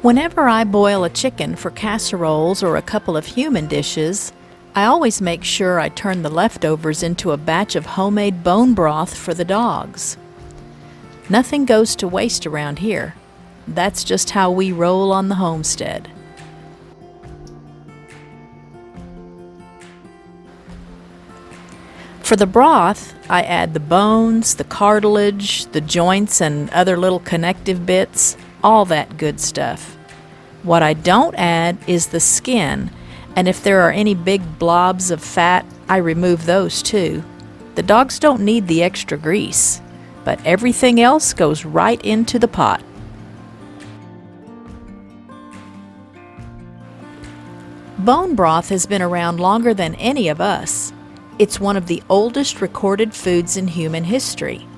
Whenever I boil a chicken for casseroles or a couple of human dishes, I always make sure I turn the leftovers into a batch of homemade bone broth for the dogs. Nothing goes to waste around here. That's just how we roll on the homestead. For the broth, I add the bones, the cartilage, the joints, and other little connective bits, all that good stuff. What I don't add is the skin, and if there are any big blobs of fat, I remove those too. The dogs don't need the extra grease, but everything else goes right into the pot. Bone broth has been around longer than any of us. It's one of the oldest recorded foods in human history.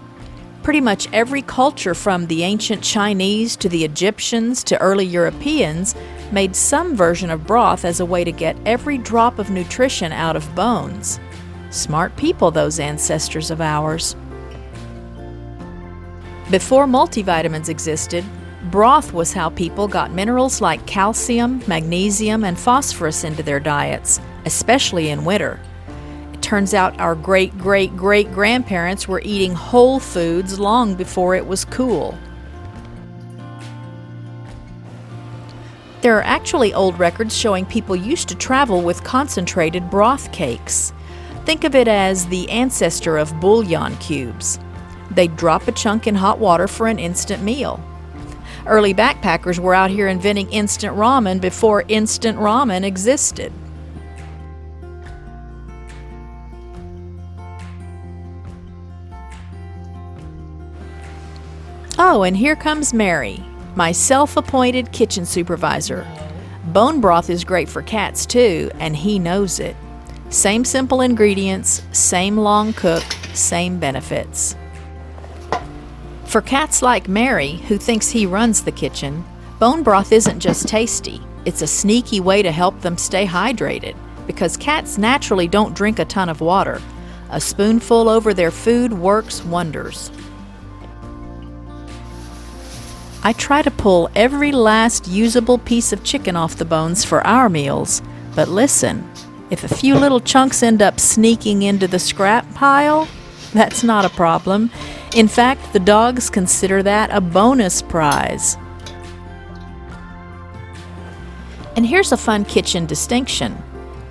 Pretty much every culture from the ancient Chinese to the Egyptians to early Europeans made some version of broth as a way to get every drop of nutrition out of bones. Smart people, those ancestors of ours. Before multivitamins existed, broth was how people got minerals like calcium, magnesium, and phosphorus into their diets, especially in winter. Turns out our great-great-great-grandparents were eating whole foods long before it was cool. There are actually old records showing people used to travel with concentrated broth cakes. Think of it as the ancestor of bouillon cubes. They'd drop a chunk in hot water for an instant meal. Early backpackers were out here inventing instant ramen before instant ramen existed. Oh, and here comes Mary, my self-appointed kitchen supervisor. Bone broth is great for cats too, and he knows it. Same simple ingredients, same long cook, same benefits. For cats like Mary, who thinks he runs the kitchen, bone broth isn't just tasty, it's a sneaky way to help them stay hydrated, because cats naturally don't drink a ton of water. A spoonful over their food works wonders. I try to pull every last usable piece of chicken off the bones for our meals, but listen, if a few little chunks end up sneaking into the scrap pile, that's not a problem. In fact, the dogs consider that a bonus prize. And here's a fun kitchen distinction.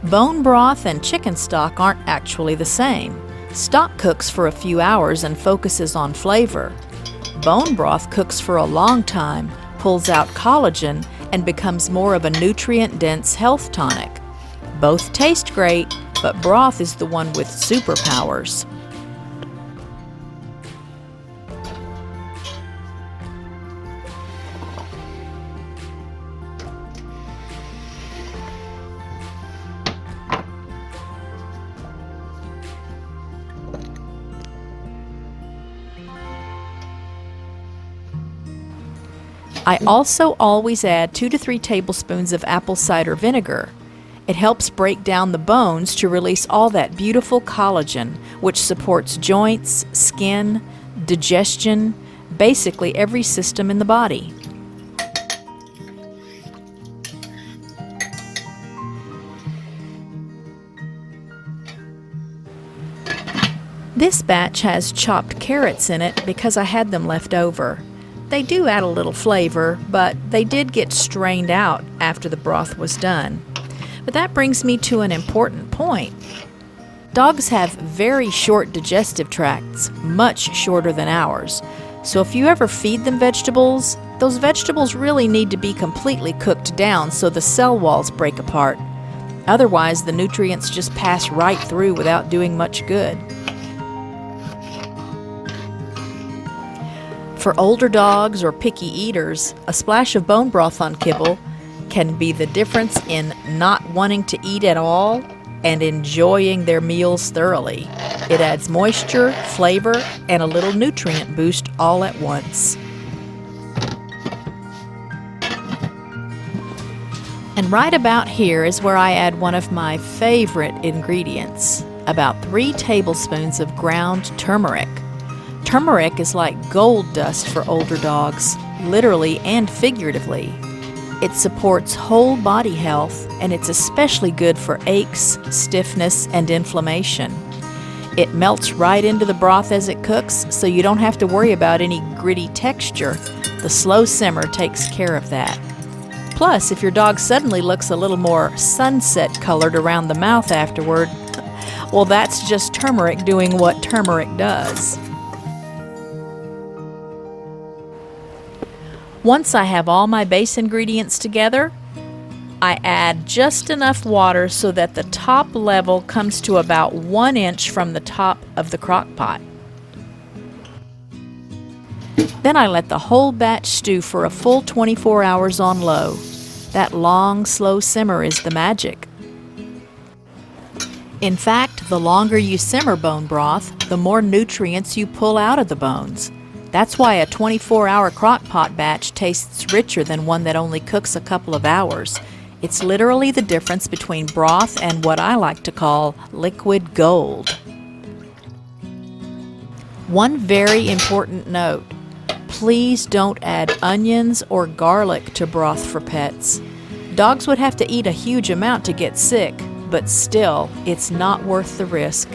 Bone broth and chicken stock aren't actually the same. Stock cooks for a few hours and focuses on flavor. Bone broth cooks for a long time, pulls out collagen, and becomes more of a nutrient-dense health tonic. Both taste great, but broth is the one with superpowers. I also always add 2 to 3 tablespoons of apple cider vinegar. It helps break down the bones to release all that beautiful collagen, which supports joints, skin, digestion, basically every system in the body. This batch has chopped carrots in it because I had them left over. They do add a little flavor, but they did get strained out after the broth was done. But that brings me to an important point. Dogs have very short digestive tracts, much shorter than ours. So if you ever feed them vegetables, those vegetables really need to be completely cooked down so the cell walls break apart. Otherwise, the nutrients just pass right through without doing much good. For older dogs or picky eaters, a splash of bone broth on kibble can be the difference in not wanting to eat at all and enjoying their meals thoroughly. It adds moisture, flavor, and a little nutrient boost all at once. And right about here is where I add one of my favorite ingredients, about 3 tablespoons of ground turmeric. Turmeric is like gold dust for older dogs, literally and figuratively. It supports whole body health, and it's especially good for aches, stiffness, and inflammation. It melts right into the broth as it cooks, so you don't have to worry about any gritty texture. The slow simmer takes care of that. Plus, if your dog suddenly looks a little more sunset colored around the mouth afterward, well, that's just turmeric doing what turmeric does. Once I have all my base ingredients together, I add just enough water so that the top level comes to about 1 inch from the top of the crock pot. Then I let the whole batch stew for a full 24 hours on low. That long, slow simmer is the magic. In fact, the longer you simmer bone broth, the more nutrients you pull out of the bones. That's why a 24-hour crock pot batch tastes richer than one that only cooks a couple of hours. It's literally the difference between broth and what I like to call liquid gold. One very important note: please don't add onions or garlic to broth for pets. Dogs would have to eat a huge amount to get sick, but still, it's not worth the risk.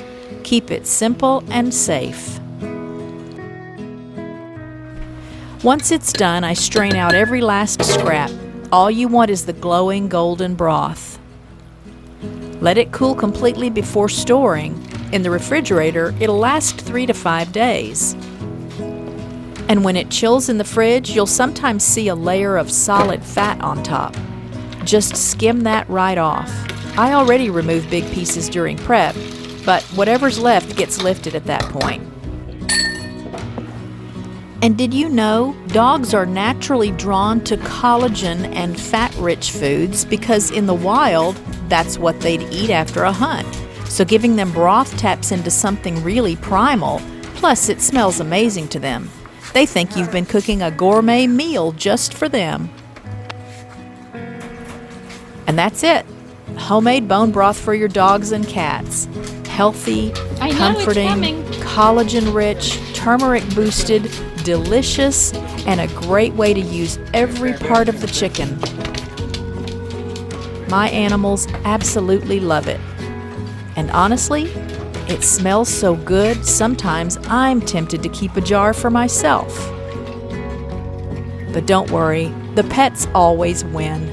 Keep it simple and safe. Once it's done, I strain out every last scrap. All you want is the glowing golden broth. Let it cool completely before storing. In the refrigerator, it'll last 3 to 5 days. And when it chills in the fridge, you'll sometimes see a layer of solid fat on top. Just skim that right off. I already remove big pieces during prep, but whatever's left gets lifted at that point. And did you know dogs are naturally drawn to collagen and fat-rich foods because in the wild, that's what they'd eat after a hunt. So giving them broth taps into something really primal, plus it smells amazing to them. They think you've been cooking a gourmet meal just for them. And that's it. Homemade bone broth for your dogs and cats. Healthy, comforting, collagen-rich, turmeric-boosted, delicious, and a great way to use every part of the chicken. My animals absolutely love it. And honestly, it smells so good, sometimes I'm tempted to keep a jar for myself. But don't worry, the pets always win.